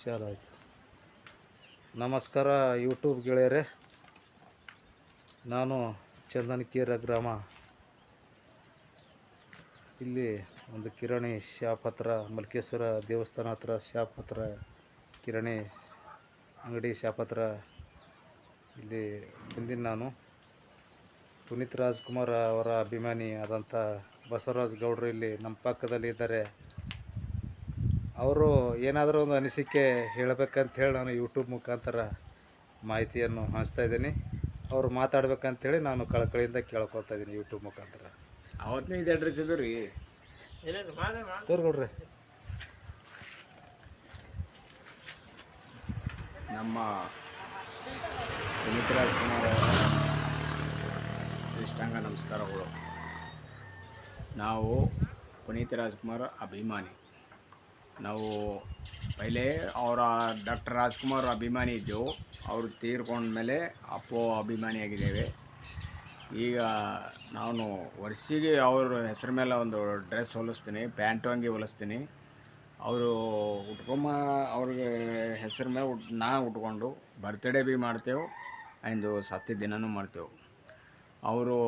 ಚಾಲು ಆಯಿತು. ನಮಸ್ಕಾರ ಯೂಟ್ಯೂಬ್ ಗೆಳೆಯರೆ, ನಾನು ಚಂದನಕೀರ ಗ್ರಾಮ. ಇಲ್ಲಿ ಒಂದು ಕಿರಾಣಿ ಶಾಪ್ ಹತ್ರ, ಮಲ್ಕೇಶ್ವರ ದೇವಸ್ಥಾನ ಹತ್ರ ಶಾಪ್ ಹತ್ರ, ಕಿರಾಣಿ ಅಂಗಡಿ ಶಾಪ್ ಹತ್ರ ಇಲ್ಲಿ ಬಂದಿನಿ. ನಾನು ಪುನೀತ್ ರಾಜ್ಕುಮಾರ್ ಅವರ ಅಭಿಮಾನಿ ಆದಂಥ ಬಸವರಾಜ್ ಗೌಡರು ಇಲ್ಲಿ ನಮ್ಮ ಪಕ್ಕದಲ್ಲಿ ಇದ್ದಾರೆ. ಅವರು ಏನಾದರೂ ಒಂದು ಅನಿಸಿಕೆ ಹೇಳಬೇಕಂತ ಹೇಳಿ ನಾನು ಯೂಟ್ಯೂಬ್ ಮುಖಾಂತರ ಮಾಹಿತಿಯನ್ನು ಹಂಚ್ತಾ ಇದ್ದೀನಿ. ಅವರು ಮಾತಾಡ್ಬೇಕಂತೇಳಿ ನಾನು ಕಳಕಳಿಯಿಂದ ಕೇಳ್ಕೊತಾ ಇದ್ದೀನಿ ಯೂಟ್ಯೂಬ್ ಮುಖಾಂತರ. ಅವತ್ತನೇ ಇದು ಅಡ್ರೆಸ್ ಇದು ರೀ ತೋರ್ಗೊಡ್ರಿ. ನಮ್ಮ ಪುನೀತ್ ರಾಜ್ಕುಮಾರ್ ಅವರ ಶ್ರೇಷ್ಠಾಂಗ ನಮಸ್ಕಾರಗಳು. ನಾವು ಪುನೀತ್ ರಾಜ್ಕುಮಾರ್ ಅಭಿಮಾನಿ. ನಾವು ಪೈಲೆ ಅವರ ಡಾಕ್ಟರ್ ರಾಜ್ಕುಮಾರ್ ಅಭಿಮಾನಿ ಇದ್ದೆವು. ಅವರು ತೀರ್ಕೊಂಡ್ಮೇಲೆ ಅಪ್ಪೋ ಅಭಿಮಾನಿಯಾಗಿದ್ದೇವೆ. ಈಗ ನಾನು ವರ್ಷಿಗೆ ಅವ್ರ ಹೆಸರು ಮೇಲೆ ಒಂದು ಡ್ರೆಸ್ ಹೊಲಿಸ್ತೀನಿ, ಪ್ಯಾಂಟು ಅಂಗಿ ಹೊಲಿಸ್ತೀನಿ. ಅವರು ಅವ್ರಿಗೆ ಹೆಸರು ಮೇಲೆ ನಾವು ಉಟ್ಕೊಂಡು ಬರ್ತ್ಡೇ ಭೀ ಮಾಡ್ತೇವೆ, ಅಂದು ಸತ್ತಿದ ದಿನನೂ ಮಾಡ್ತೇವೆ. ಅವರು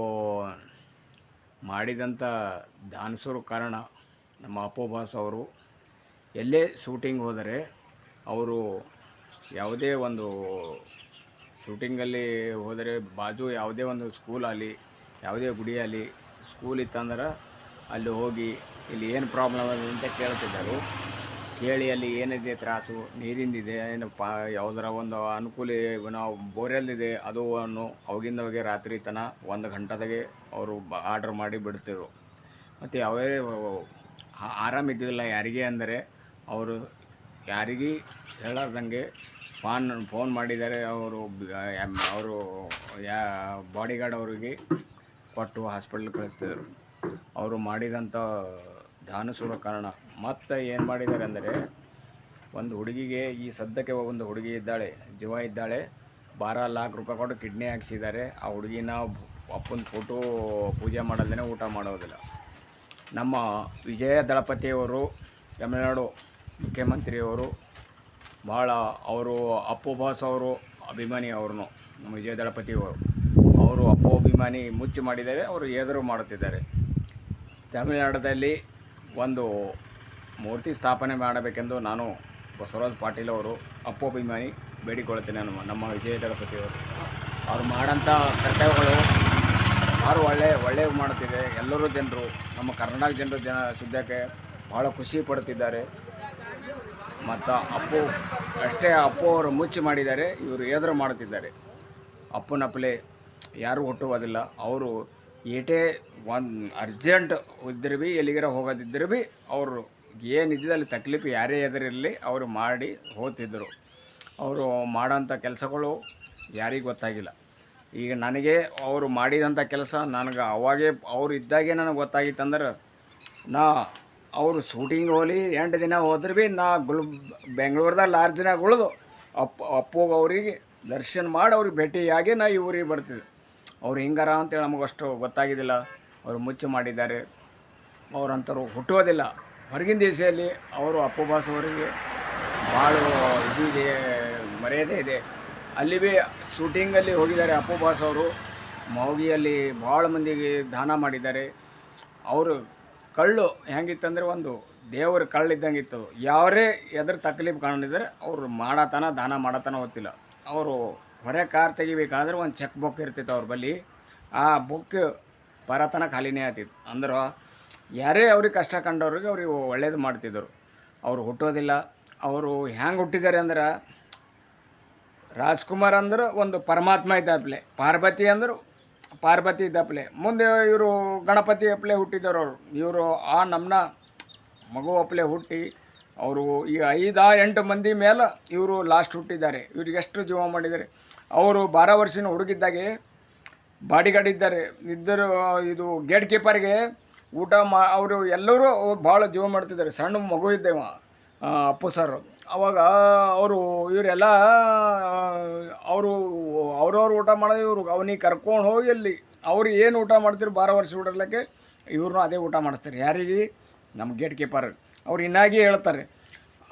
ಮಾಡಿದಂಥ ದಾನಸೂರು ಕಾರಣ ನಮ್ಮ ಅಪ್ಪು ಬಾಸ್ ಅವರು ಎಲ್ಲೇ ಶೂಟಿಂಗ್ ಹೋದರೆ ಅವರು ಯಾವುದೇ ಒಂದು ಶೂಟಿಂಗಲ್ಲಿ ಹೋದರೆ ಬಾಜು ಯಾವುದೇ ಒಂದು ಸ್ಕೂಲಲ್ಲಿ, ಯಾವುದೇ ಗುಡಿಯಲ್ಲಿ ಸ್ಕೂಲ್ ಇತ್ತಂದ್ರೆ ಅಲ್ಲಿ ಹೋಗಿ ಇಲ್ಲಿ ಏನು ಪ್ರಾಬ್ಲಮ್ ಇದೆ ಅಂತ ಕೇಳ್ತಿದ್ದರು. ಕೇಳಿ ಅಲ್ಲಿ ಏನಿದೆ ತ್ರಾಸು, ನೀರಿಂದಿದೆ ಏನು ಯಾವುದರ ಒಂದು ಅನುಕೂಲ, ನಾವು ಬೋರೆಲ್ದಿದೆ ಅದು ಅವಾಗಿಂದ ಅವಾಗೆ ರಾತ್ರಿ ತನಕ 1 ಗಂಟೆದಾಗೆ ಅವರು ಆರ್ಡ್ರ್ ಮಾಡಿ ಬಿಡ್ತಿರು. ಮತ್ತು ಯಾವೇ ಆರಾಮಿದ್ದಿಲ್ಲ ಯಾರಿಗೆ ಅಂದರೆ ಅವರು ಯಾರಿಗೆ ಹೇಳಾರ್ದಂಗೆ ಫೋನ್ ಮಾಡಿದ್ದಾರೆ. ಅವರು ಬಾಡಿಗಾರ್ಡ್ ಅವರಿಗೆ ಕೊಟ್ಟು ಹಾಸ್ಪಿಟ್ಲ್ ಕಳಿಸ್ತಿದ್ರು. ಅವರು ಮಾಡಿದಂಥ ದಾನಸೂರ ಕಾರಣ. ಮತ್ತು ಏನು ಮಾಡಿದ್ದಾರೆ ಅಂದರೆ, ಒಂದು ಹುಡುಗಿಗೆ ಈ ಸದ್ಯಕ್ಕೆ ಒಂದು ಹುಡುಗಿ ಇದ್ದಾಳೆ, ಜೀವ ಇದ್ದಾಳೆ, 12 ಲಕ್ಷ ರೂಪಾಯಿ ಕೊಟ್ಟು ಕಿಡ್ನಿ ಹಾಕ್ಸಿದ್ದಾರೆ. ಆ ಹುಡುಗಿನ ಅಪ್ಪನ ಫೋಟೋ ಪೂಜೆ ಮಾಡೋದೇ ಊಟ ಮಾಡೋದಿಲ್ಲ. ನಮ್ಮ ವಿಜಯ ದಳಪತಿಯವರು, ತಮಿಳುನಾಡು ಮುಖ್ಯಮಂತ್ರಿಯವರು ಭಾಳ, ಅವರು ಅಪ್ಪು ಬಾಸ್ ಅವರು ಅಭಿಮಾನಿ. ಅವ್ರನ್ನು ನಮ್ಮ ವಿಜಯ ದಳಪತಿಯವರು ಅವರು ಅಪ್ಪು ಅಭಿಮಾನಿ ಮುಚ್ಚಿ ಮಾಡಿದ್ದಾರೆ. ಅವರು ಎದುರು ಮಾಡುತ್ತಿದ್ದಾರೆ. ತಮಿಳುನಾಡಲ್ಲಿ ಒಂದು ಮೂರ್ತಿ ಸ್ಥಾಪನೆ ಮಾಡಬೇಕೆಂದು ನಾನು ಬಸವರಾಜ್ ಪಾಟೀಲ್ ಅವರು ಅಪ್ಪು ಅಭಿಮಾನಿ ಬೇಡಿಕೊಳ್ಳುತ್ತೇನೆ. ನಮ್ಮ ವಿಜಯ ದಳಪತಿಯವರು ಅವ್ರು ಮಾಡೋಂಥ ಕರ್ತವ್ಯಗಳು ಯಾರು ಒಳ್ಳೆಯ ಮಾಡುತ್ತಿದೆ. ಎಲ್ಲರೂ ಜನರು, ನಮ್ಮ ಕರ್ನಾಟಕ ಜನರು ಸದ್ಯಕ್ಕೆ ಭಾಳ ಖುಷಿ ಪಡುತ್ತಿದ್ದಾರೆ. ಮತ್ತು ಅಪ್ಪು ಅಷ್ಟೇ, ಅಪ್ಪು ಅವರು ಮುಚ್ಚಿ ಮಾಡಿದ್ದಾರೆ, ಇವರು ಎದುರು ಮಾಡುತ್ತಿದ್ದಾರೆ. ಅಪ್ಪನಪ್ಪಲೆ ಯಾರೂ ಹುಟ್ಟುವುದಿಲ್ಲ. ಅವರು ಏಟೇ ಒಂದು ಅರ್ಜೆಂಟ್ ಇದ್ದರೆ ಭೀ, ಎಲ್ಲಿಗಾರ ಹೋಗೋದಿದ್ದರೆ ಭೀ ಅವರು ಏನಿದೆ ಅಲ್ಲಿ ತಕ್ಲೀಫ್ ಯಾರೇ ಎದುರಿರಲಿ ಅವರು ಮಾಡಿ ಹೋಗ್ತಿದ್ದರು. ಅವರು ಮಾಡೋಂಥ ಕೆಲಸಗಳು ಯಾರಿಗೂ ಗೊತ್ತಾಗಿಲ್ಲ. ಈಗ ನನಗೆ ಅವರು ಮಾಡಿದಂಥ ಕೆಲಸ ನನಗೆ ಅವಾಗೇ ಅವ್ರು ಇದ್ದಾಗೆ ನನಗೆ ಗೊತ್ತಾಗಿತ್ತಂದ್ರೆ, ಅವರು ಶೂಟಿಂಗ್ ಹೋಲಿ 8 ದಿನ ಹೋದ್ರೆ ಭೀ ಬೆಂಗಳೂರದಾಗ ಲಾಡ್ಜ್ನಾಗ ಉಳಿದು ಅಪ್ಪು ಅವರಿಗೆ ದರ್ಶನ ಮಾಡಿ ಅವ್ರಿಗೆ ಭೇಟಿಯಾಗಿ ಈ ಊರಿಗೆ ಬರ್ತಿದ್ದೆ. ಅವ್ರು ಹಿಂಗಾರ ಅಂತೇಳಿ ನಮಗಷ್ಟು ಗೊತ್ತಾಗಿದ್ದಿಲ್ಲ. ಅವರು ಮುಚ್ಚಿ ಮಾಡಿದ್ದಾರೆ. ಅವರಂತರು ಹುಟ್ಟೋದಿಲ್ಲ. ಹೊರಗಿನ ದೇಶದಲ್ಲಿ ಅವರು ಅಪ್ಪು ಬಾಸ್ ಅವರಿಗೆ ಭಾಳ ಇದೆ, ಮರ್ಯಾದೆ ಇದೆ. ಅಲ್ಲಿ ಭೀ ಶೂಟಿಂಗಲ್ಲಿ ಹೋಗಿದ್ದಾರೆ ಅಪ್ಪು ಬಾಸ್ ಅವರು. ಮೌಗಿಯಲ್ಲಿ ಭಾಳ ಮಂದಿಗೆ ದಾನ ಮಾಡಿದ್ದಾರೆ. ಅವರು ಕಳ್ಳು ಹೆಂಗಿತ್ತಂದರೆ ಒಂದು ದೇವರ ಕಳ್ಳಿದ್ದಂಗಿತ್ತು. ಯಾರೇ ಎದ್ರ ತಕ್ಲೀಫ್ ಕಾಣಿದ್ರೆ ಅವರು ದಾನ ಮಾಡತನ ಗೊತ್ತಿಲ್ಲ. ಅವರು ಹೊರೆ ಕಾರ್ ತೆಗಿಬೇಕಾದ್ರೆ ಒಂದು ಚೆಕ್ ಬುಕ್ ಇರ್ತಿತ್ತು ಅವ್ರ ಬಳಿ. ಆ ಬುಕ್ ಬರತನ ಖಾಲಿನೇ ಆಗ್ತಿತ್ತು. ಅಂದ್ರೆ ಯಾರೇ ಅವ್ರಿಗೆ ಕಷ್ಟ ಕಂಡವ್ರಿಗೆ ಅವ್ರಿಗೆ ಒಳ್ಳೇದು ಮಾಡ್ತಿದ್ದರು. ಅವರು ಹುಟ್ಟೋದಿಲ್ಲ. ಅವರು ಹೆಂಗೆ ಹುಟ್ಟಿದ್ದಾರೆ ಅಂದ್ರೆ, ರಾಜ್ಕುಮಾರ್ ಅಂದ್ರೆ ಒಂದು ಪರಮಾತ್ಮ ಇದ್ದಪ್ಲೆ, ಪಾರ್ವತಿ ಅಂದ್ರೆ ಪಾರ್ವತಿ ಇದ್ದಪ್ಲೆ, ಮುಂದೆ ಇವರು ಗಣಪತಿ ಅಪ್ಲೆ ಹುಟ್ಟಿದವರು. ಇವರು ಆ ನಮ್ಮನ್ನ ಮಗು ಅಪ್ಲೆ ಹುಟ್ಟಿ ಅವರು ಈ 5-8 ಮಂದಿ ಮೇಲೆ ಇವರು ಲಾಸ್ಟ್ ಹುಟ್ಟಿದ್ದಾರೆ. ಇವ್ರಿಗೆ ಎಷ್ಟು ಜೀವ ಮಾಡಿದ್ದಾರೆ. ಅವರು 12 ವರ್ಷದ ಹುಡುಗಿದ್ದಾಗೆ ಬಾಡಿಗಾರ್ಡ್ ಇದ್ದರು. ಇದು ಗೇಟ್ ಕೀಪರ್ಗೆ ಊಟ ಅವರು ಎಲ್ಲರೂ ಭಾಳ ಜೀವ ಮಾಡ್ತಿದ್ದಾರೆ. ಸಣ್ಣ ಮಗು ಇದ್ದೇವ ಅಪ್ಪು ಸರ್. ಅವಾಗ ಇವರೆಲ್ಲ ಅವ್ರವ್ರು ಊಟ ಮಾಡೋದು. ಇವರು ಅವನಿಗೆ ಕರ್ಕೊಂಡು ಹೋಗಿ ಅಲ್ಲಿ ಅವ್ರು ಏನು ಊಟ ಮಾಡ್ತಿರು 12 ವರ್ಷ ಹುಡುಗಲಿಕ್ಕೆ ಇವ್ರನ್ನೂ ಅದೇ ಊಟ ಮಾಡಿಸ್ತಾರೆ. ಯಾರಿಗೆ? ನಮ್ಮ ಗೇಟ್ ಕೀಪರ್. ಅವ್ರು ಇನ್ನಾಗಿ ಹೇಳ್ತಾರೆ,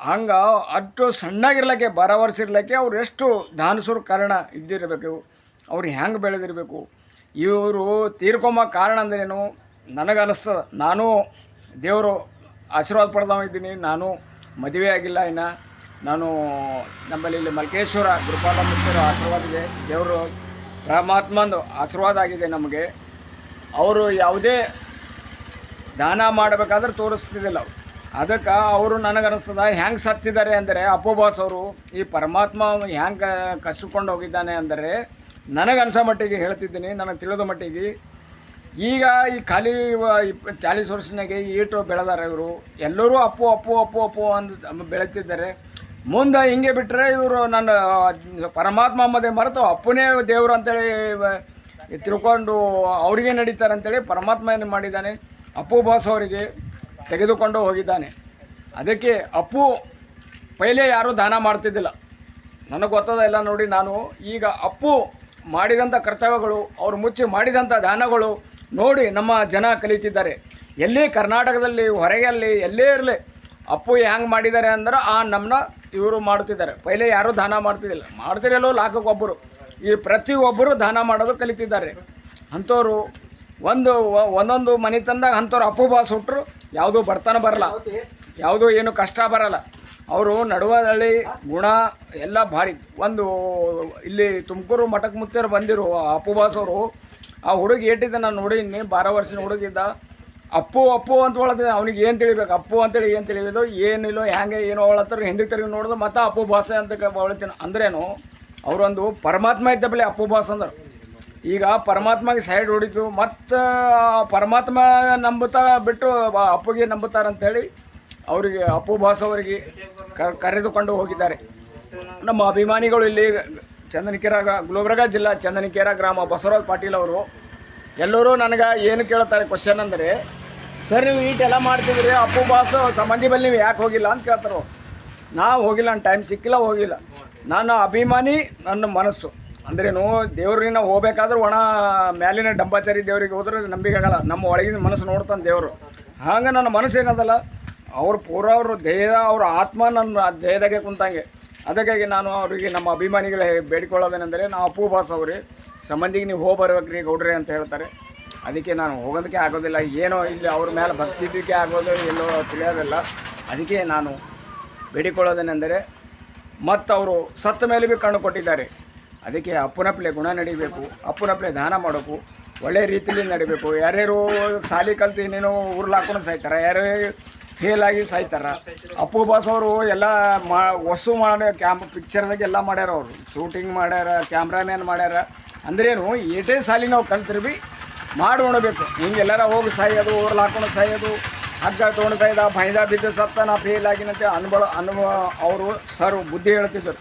ಹಂಗೆ ಅಷ್ಟು ಸಣ್ಣಗಿರ್ಲಿಕ್ಕೆ 12 ವರ್ಷ ಇರ್ಲಿಕ್ಕೆ ಅವ್ರು ಎಷ್ಟು ದಾನಸೂರ ಕಾರಣ ಇದ್ದಿರಬೇಕು, ಅವ್ರು ಹೆಂಗೆ ಬೆಳೆದಿರಬೇಕು. ಇವರು ತೀರ್ಕೊಂಬ ಕಾರಣ ಅಂದ್ರೇನು ನನಗನ್ನಿಸ್ತದ. ನಾನು ದೇವರು ಆಶೀರ್ವಾದ ಪಡೆದವ ಇದ್ದೀನಿ. ನಾನು ಮದುವೆ ಆಗಿಲ್ಲ ಇನ್ನು. ನಾನು ನಮ್ಮಲ್ಲಿ ಇಲ್ಲಿ ಮಲ್ಕೇಶ್ವರ ಗುರುಪಾದ ಆಶೀರ್ವಾದ ಇದೆ. ದೇವರು ಪರಮಾತ್ಮಂದು ಆಶೀರ್ವಾದ ಆಗಿದೆ ನಮಗೆ. ಅವರು ಯಾವುದೇ ದಾನ ಮಾಡಬೇಕಾದ್ರೆ ತೋರಿಸ್ತಿದ್ದಿಲ್ಲ. ಅದಕ್ಕೆ ಅವರು ನನಗನ್ನಿಸ್ತದ ಹೆಂಗೆ ಸತ್ತಿದ್ದಾರೆ ಅಂದರೆ ಅಪ್ಪುಬಾಸ್ ಅವರು ಈ ಪರಮಾತ್ಮ ಹೆಂಗೆ ಕಸ್ಕೊಂಡು ಹೋಗಿದ್ದಾನೆ ಅಂದರೆ ನನಗನ್ಸೋ ಮಟ್ಟಿಗೆ ಹೇಳ್ತಿದ್ದೀನಿ, ನನಗೆ ತಿಳಿದ ಮಟ್ಟಿಗೆ. ಈಗ ಈ ಖಾಲಿ 40 ವರ್ಷನಾಗೆ ಈಟು ಬೆಳೆದಾರೆ ಇವರು. ಎಲ್ಲರೂ ಅಪ್ಪು ಅಪ್ಪು ಅಪ್ಪು ಅಪ್ಪು ಅಂತ ಬೆಳೀತಿದ್ದಾರೆ. ಮುಂದೆ ಹಿಂಗೆ ಬಿಟ್ಟರೆ ಇವರು ನನ್ನ ಪರಮಾತ್ಮ ಅಂಬದೇ ಮರೆತು ಅಪ್ಪನೇ ದೇವರು ಅಂತೇಳಿ ತಿಳ್ಕೊಂಡು ಅವ್ರಿಗೆ ನಡೀತಾರೆ ಅಂತೇಳಿ ಪರಮಾತ್ಮ ಏನು ಮಾಡಿದ್ದಾನೆ, ಅಪ್ಪು ಬಾಸ್ ಅವರಿಗೆ ತೆಗೆದುಕೊಂಡು ಹೋಗಿದ್ದಾನೆ. ಅದಕ್ಕೆ ಅಪ್ಪು ಪೈಲೆ ಯಾರೂ ದಾನ ಮಾಡ್ತಿದ್ದಿಲ್ಲ, ನನಗೆ ಗೊತ್ತದ ಎಲ್ಲ ನೋಡಿ. ನಾನು ಈಗ ಅಪ್ಪು ಮಾಡಿದಂಥ ಕರ್ತವ್ಯಗಳು, ಅವರು ಮುಚ್ಚಿ ಮಾಡಿದಂಥ ದಾನಗಳು ನೋಡಿ ನಮ್ಮ ಜನ ಕಲಿತಿದ್ದಾರೆ. ಎಲ್ಲೇ ಕರ್ನಾಟಕದಲ್ಲಿ ಹೊರಗೆಲ್ಲಿ ಎಲ್ಲೇ ಇರಲಿ ಅಪ್ಪು ಹೆಂಗೆ ಮಾಡಿದ್ದಾರೆ ಅಂದ್ರೆ ನಮ್ಮನ್ನ ಇವರು ಮಾಡ್ತಿದ್ದಾರೆ. ಪೈಲೆ ಯಾರೂ ದಾನ ಮಾಡ್ತಿದ್ದಿಲ್ಲ, ಮಾಡ್ತಿರಲ್ಲೋ ಲಾಖಕ್ಕೊಬ್ಬರು. ಈ ಪ್ರತಿಯೊಬ್ಬರು ದಾನ ಮಾಡೋದು ಕಲಿತಿದ್ದಾರೆ. ಅಂಥವ್ರು ಒಂದೊಂದು ಮನೆತನದಾಗ ಅಂಥವ್ರು ಅಪ್ಪು ಬಾಸ್ ಹುಟ್ಟರು ಯಾವುದೂ ಬಡತನ ಬರಲ್ಲ, ಯಾವುದೂ ಏನು ಕಷ್ಟ ಬರಲ್ಲ. ಅವರು ನಡುವದಳ್ಳಿ ಗುಣ ಎಲ್ಲ ಭಾರಿ. ಇಲ್ಲಿ ತುಮಕೂರು ಮಠಕ್ಕೆ ಮುತ್ತೇರು ಬಂದಿರು ಅಪ್ಪು ಬಾಸ್ ಅವರು. ಆ ಹುಡುಗಿ ಏಟಿದ್ದ ನಾನು ನೋಡಿನಿ, 12 ವರ್ಷದ ಹುಡುಗಿದ್ದ. ಅಪ್ಪು ಅಪ್ಪು ಅಂತ ಹೊಳದ ಅವ್ನಿಗೆ ಏನು ತಿಳಿಬೇಕು, ಅಪ್ಪು ಅಂತೇಳಿ ಏನು ತಿಳಿಯೋದು ಏನಿಲ್ಲೋ ಹೆಂಗೆ ಏನೋ ಹೊಳತ್ತಾರೆ. ಹಿಂದಕ್ಕೆ ತಿರುಗಿ ನೋಡೋದು ಮತ್ತು ಅಪ್ಪು ಬಾಸ ಅಂತ ಹೊಳ್ತೀನಿ. ಅಂದ್ರೇನು ಅವರೊಂದು ಪರಮಾತ್ಮ ಇದ್ದಬಲೆ ಅಪ್ಪು ಬಾಸ್ ಅಂದ್ರೆ. ಈಗ ಪರಮಾತ್ಮಗೆ ಸೈಡ್ ಹೊಡಿತು, ಮತ್ತು ಪರಮಾತ್ಮ ನಂಬುತ್ತಾ ಬಿಟ್ಟು ಅಪ್ಪುಗೆ ನಂಬುತ್ತಾರಂಥೇಳಿ ಅವರಿಗೆ ಅಪ್ಪು ಬಾಸ್ ಅವರಿಗೆ ಕರೆದುಕೊಂಡು ಹೋಗಿದ್ದಾರೆ. ನಮ್ಮ ಅಭಿಮಾನಿಗಳು ಇಲ್ಲಿ ಚಂದನಕೇರ ಗುಲ್ಬರ್ಗ ಜಿಲ್ಲಾ ಚಂದನಕೇರ ಗ್ರಾಮ ಬಸವರಾಜ್ ಪಾಟೀಲ್ ಅವರು ಎಲ್ಲರೂ ನನಗೆ ಏನು ಕೇಳ್ತಾರೆ ಕ್ವಶನ್ ಅಂದರೆ, ಸರ್ ನೀವು ಈಟೆಲ್ಲ ಮಾಡ್ತಿದ್ರಿ, ಅಪ್ಪು ಬಾಸ್ ಸಂಬಂಧಿ ಬಲ್ಲಿ ನೀವು ಯಾಕೆ ಹೋಗಿಲ್ಲ ಅಂತ ಕೇಳ್ತಾರೆ. ನಾವು ಹೋಗಿಲ್ಲ, ನನ್ನ ಟೈಮ್ ಸಿಕ್ಕಿಲ್ಲ, ಹೋಗಿಲ್ಲ. ನಾನು ಅಭಿಮಾನಿ, ನನ್ನ ಮನಸ್ಸು ಅಂದ್ರೇನು ದೇವ್ರಿನ ಹೋಗ್ಬೇಕಾದ್ರೆ ಒಣ ಮ್ಯಾಲಿನ ಡಂಬಾಚಾರಿ ದೇವ್ರಿಗೆ ಹೋದ್ರೆ ನಂಬಿಕೆ ಆಗಲ್ಲ. ನಮ್ಮ ಒಳಗಿನ ಮನಸ್ಸು ನೋಡ್ತಾನೆ ದೇವರು. ಹಾಗೆ ನನ್ನ ಮನಸ್ಸು ಏನದಲ್ಲ, ಅವ್ರು ಪೂರ ಅವರು ದೇಹ, ಅವ್ರ ಆತ್ಮ ನನ್ನ ದೇಹದಾಗೆ ಕುಂತಂಗೆ. ಅದಕ್ಕಾಗಿ ನಾನು ಅವರಿಗೆ ನಮ್ಮ ಅಭಿಮಾನಿಗಳೇ ಬೇಡಿಕೊಳ್ಳೋದೇನೆಂದರೆ, ನಾವು ಅಪ್ಪು ಬಾಸ್ ಅವ್ರಿ ಸಂಬಂಧಿಗೆ ನೀವು ಹೋಗಿ ಬರ್ಬೇಕ್ರಿ ಗೌಡ್ರಿ ಅಂತ ಹೇಳ್ತಾರೆ. ಅದಕ್ಕೆ ನಾನು ಹೋಗೋದಕ್ಕೆ ಆಗೋದಿಲ್ಲ. ಏನೋ ಇಲ್ಲಿ ಅವ್ರ ಮೇಲೆ ಭಕ್ತಿದ್ದಕ್ಕೆ ಆಗೋದು ಎಲ್ಲೋ ತಿಳಿಯೋದಿಲ್ಲ. ಅದಕ್ಕೆ ನಾನು ಬೇಡಿಕೊಳ್ಳೋದೇನೆಂದರೆ, ಮತ್ತು ಅವರು ಸತ್ತ ಮೇಲೆ ಭೀ ಕಣ್ಣು ಕೊಟ್ಟಿದ್ದಾರೆ. ಅದಕ್ಕೆ ಅಪ್ಪನಪ್ಲೆ ಗುಣ ನಡಿಬೇಕು, ಅಪ್ಪನಪ್ಲೆ ದಾನ ಮಾಡಬೇಕು, ಒಳ್ಳೆಯ ರೀತಿಯಲ್ಲಿ ನಡಿಬೇಕು. ಯಾರ್ಯಾರು ಸಾಲಿ ಕಲ್ತು ಇನ್ನೇನೋ ಊರ್ಲಾಕೊಂಡು ಸಾಯ್ತಾರೆ, ಯಾರ್ಯಾರು ಫೇಲಾಗಿ ಸಾಯ್ತಾರೆ. ಅಪ್ಪು ಬಾಸ್ ಅವರು ಎಲ್ಲ ವಸ್ತು ಮಾಡ್ಯಾರ, ಪಿಕ್ಚರ್ದಾಗ ಎಲ್ಲ ಮಾಡ್ಯಾರ. ಅವರು ಶೂಟಿಂಗ್ ಮಾಡ್ಯಾರ, ಕ್ಯಾಮ್ರಾಮ್ಯಾನ್ ಮಾಡ್ಯಾರ. ಅಂದ್ರೇನು ಏಟೇ ಸಾಲಿ ನಾವು ಕಲ್ತ್ರಿ ಭೀ ಮಾಡಿ ಉಣಬೇಕು. ಹಿಂಗೆಲ್ಲರ ಹೋಗಿ ಸಾಯೋದು, ಊರ್ಲು ಹಾಕೊಂಡು ಸಾಯೋದು, ಹಗ್ಗ ತೊಗೊಂಡು ಸಾಯ್ದ, ಭೈದ ಬಿದ್ದು ಸತ್ತ, ನಾ ಫೇಲ್ ಆಗಿನಂತೆ ಅನುಭವ ಅವರು ಸರ್ ಬುದ್ಧಿ ಹೇಳ್ತಿದ್ದರು.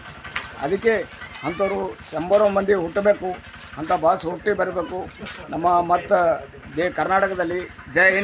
ಅದಕ್ಕೆ ಅಂಥವ್ರು 100 ಮಂದಿ ಹುಟ್ಟಬೇಕು, ಅಂಥ ಬಾಸ್ ಹುಟ್ಟಿ ಬರಬೇಕು ನಮ್ಮ ಮತ್ತು ಕರ್ನಾಟಕದಲ್ಲಿ. ಜೈ ಹಿಂದ್.